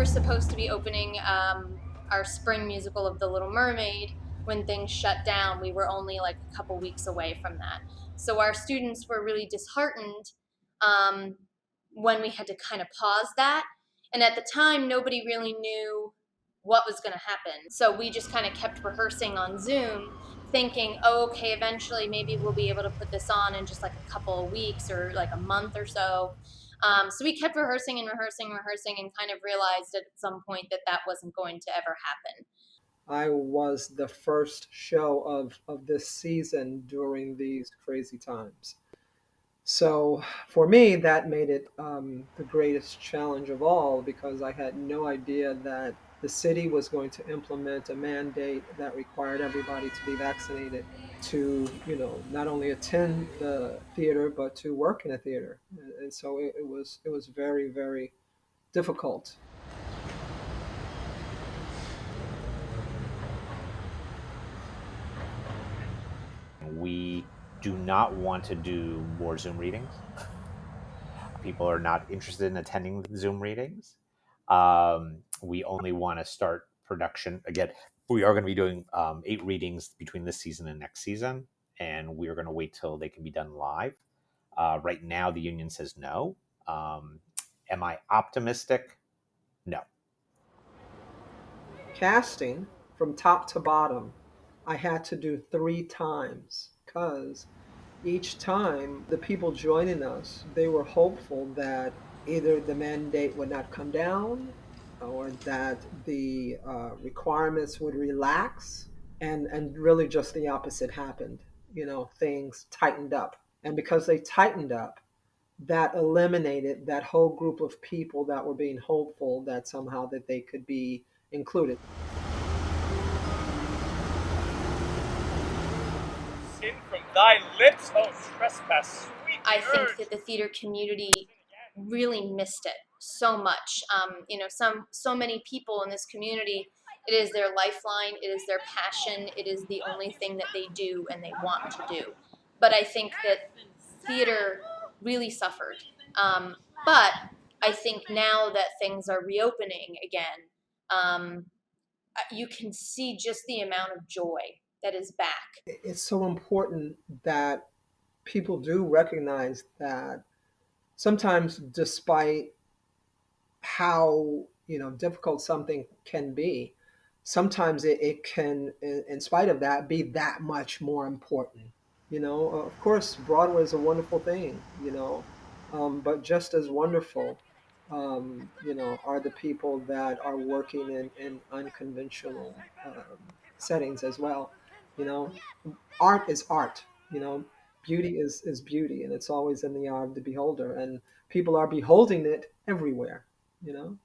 were supposed to be opening our spring musical of The Little Mermaid when things shut down. We were only like a couple weeks away from that. So our students were really disheartened um, when we had to kind of pause that. And at the time, nobody really knew what was going to happen. So we just kind of kept rehearsing on Zoom, thinking, oh, okay, eventually maybe we'll be able to put this on in just like a couple of weeks or like a month or so. So we kept rehearsing and rehearsing and rehearsing and kind of realized at some point that that wasn't going to ever happen. I was the first show of this season during these crazy times. So for me, that made it the greatest challenge of all because I had no idea that the city was going to implement a mandate that required everybody to be vaccinated to, not only attend the theater but to work in a theater. And so it was very, very difficult. We do not want to do more Zoom readings. People are not interested in attending Zoom readings. We only want to start production again. We are going to be doing 8 readings between this season and next season, and we are going to wait till they can be done live. Right now, the union says no. Am I optimistic? No. Casting from top to bottom, I had to do 3 times because each time the people joining us, they were hopeful that either the mandate would not come down or that the requirements would relax. And really just the opposite happened. Things tightened up. And because they tightened up, that eliminated that whole group of people that were being hopeful that somehow that they could be included. Sin from thy lips, oh trespass, sweet I think urge. that the theater community really missed it so much. So many people in this community, it is their lifeline, it is their passion, it is the only thing that they do and they want to do. But I think that theater really suffered. But I think now that things are reopening again, um, you can see just the amount of joy that is back. It's so important that people do recognize that sometimes, despite how difficult something can be, sometimes it can, in spite of that, be that much more important. Of course, Broadway is a wonderful thing, but just as wonderful, are the people that are working in unconventional settings as well. You know, Art is art. Beauty is beauty, and it's always in the eye of the beholder, and people are beholding it everywhere. You know.